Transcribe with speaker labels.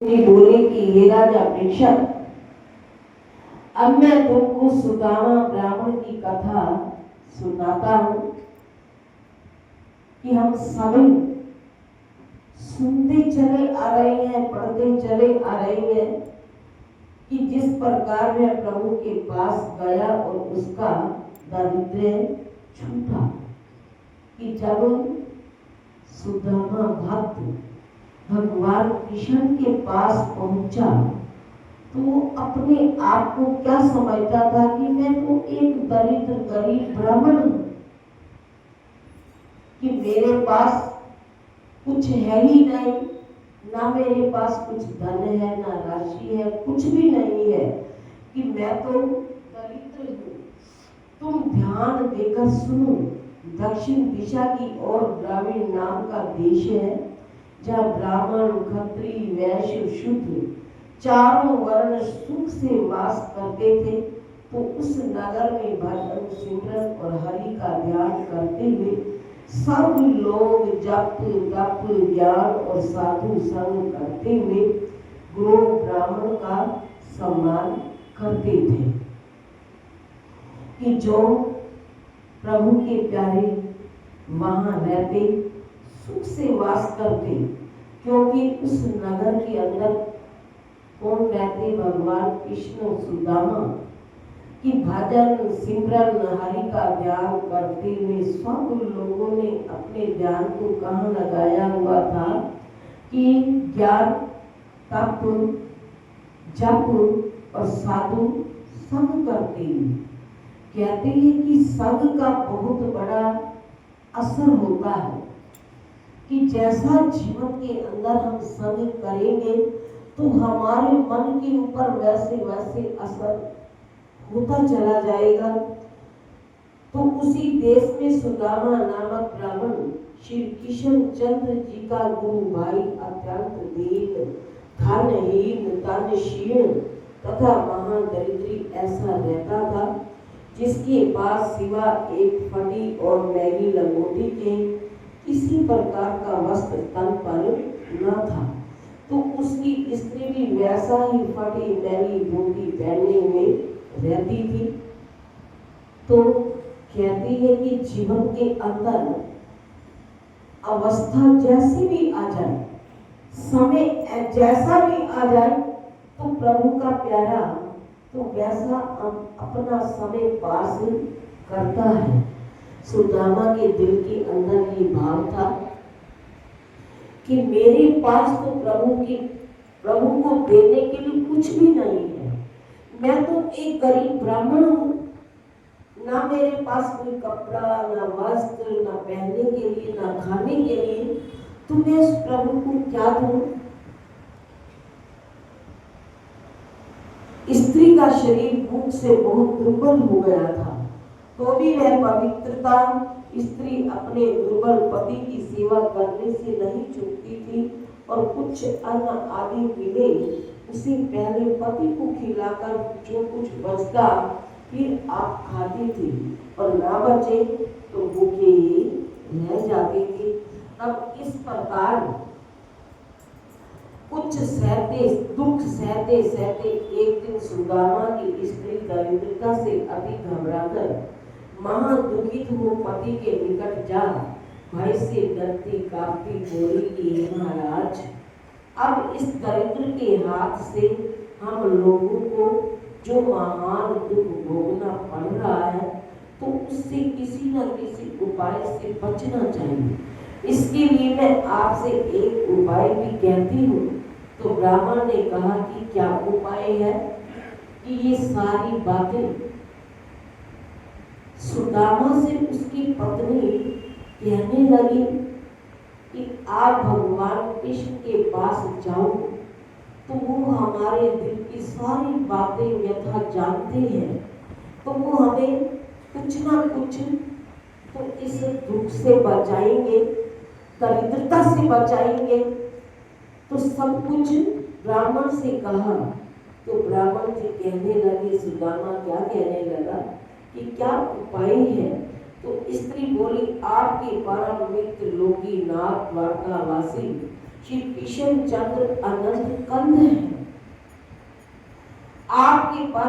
Speaker 1: बोले कि हे राजा परीक्षित, अब मैं तुमको सुदामा ब्राह्मण की कथा सुनाता हूं कि हम सभी सुनते चले आ रहे हैं, पढ़ते चले आ रहे हैं कि जिस प्रकार में प्रभु के पास गया और उसका दारिद्र्य छूटा, कि जब सुदामा भक्त भगवान कृष्ण के पास पहुंचा तो अपने आप को क्या समझता था कि मैं तो एक दरिद्र गरीब ब्राह्मण हूं, कि मेरे पास कुछ है ही नहीं, ना मेरे पास कुछ धन है, ना राशि है, कुछ भी नहीं है, कि मैं तो दरिद्र हूं। तुम ध्यान देकर सुनो, दक्षिण दिशा की ओर द्राविड़ नाम का देश है, जहाँ ब्राह्मण क्षत्रिय वैश्य शूद्र चारों वर्ण सुख से वास करते थे। तो उस नगर में भजन सिमरन और हरि का ध्यान करते हुए सब लोग जप तप ज्ञान और साधु संग करते हुए गुरु ब्राह्मण का सम्मान करते थे, कि जो प्रभु के प्यारे वहां रहते, सुख से वास करते, क्योंकि उस नगर के अंदर कौन रहते? भगवान कृष्ण सुदामा, कि भजन सिमरन हरि का ध्यान करते हुए सब लोगों ने अपने ध्यान को कहाँ लगाया हुआ था? कि ज्ञान तप जप और साधु संग करते हुए। कहते हैं कि संग का बहुत बड़ा असर होता है, कि जैसा जीवन के अंदर हम संग करेंगे तो हमारे मन के ऊपर वैसे वैसे असर होता चला जाएगा। तो उसी देश में सुदामा नामक ब्राह्मण श्री कृष्ण चंद्र जी का गुरु भाई अत्यंत दीन धनहीन तनशीन तथा महादरिद्री ऐसा रहता था, जिसके पास सिवा एक फटी और मैली लंगोटी के किसी प्रकार का वस्त्र तन पर न था। तो उसकी स्त्री भी वैसा ही फटी मैली धोती पहने हुए रहती थी। तो कहती है कि जीवन के अंदर अवस्था जैसी भी आ जाए, समय जैसा भी आ जाए, तो प्रभु का प्यारा तो वैसा अपना समय पास करता है। सुदामा के दिल के अंदर ये भाव था कि मेरे पास तो प्रभु को देने के लिए कुछ भी नहीं है। मैं तो एक गरीब ब्राह्मण हूँ, ना मेरे पास कोई कपड़ा, ना वस्त्र, ना पहनने के लिए, ना खाने के लिए, तो मैं उस प्रभु को क्या दूं? स्त्री का शरीर भूख से बहुत दुर्बल हो गया था, तो भी वह पवित्रता स्त्री अपने दुर्बल पति की सेवा करने से नहीं चूकती थी, और कुछ अन्न आदि मिले उसे पहले पति को खिलाकर जो कुछ बचता फिर आप खाती थी, और ना बचे तो भूखे ही रह जाती थी। अब इस प्रकार कुछ सहते दुख सहते सहते एक दिन सुदामा की स्त्री दरिद्रता से अति घबराकर महादुखित हो पति के निकट जा भय से डरती कांपती बोली कि हे महाराज, अब इस दरिद्र के हाथ से हम लोगों को जो महान दुख भोगना पड़ रहा है, तो उससे किसी न किसी उपाय से बचना चाहिए। इसके लिए मैं आपसे एक उपाय भी कहती हूँ। तो ब्राह्मण ने कहा कि क्या उपाय है? कि ये सारी बातें सुदामा से उसकी पत्नी कहने लगी कि आप भगवान कृष्ण के पास जाओ, तो वो हमारे दिल की सारी बातें व्यथा जानते हैं, तो वो हमें कुछ ना कुछ तो इस दुख से बचाएंगे, दरिद्रता से बचाएंगे। तो सब कुछ ब्राह्मण से कहा। तो ब्राह्मण जी कहने लगे, सुदामा क्या कहने लगा कि क्या उपाय है? तो स्त्री बोली, आपके परम मित्र लोकी नाथ वार्तावासी श्री कृष्ण चंद्र अनंत कंद आपके पर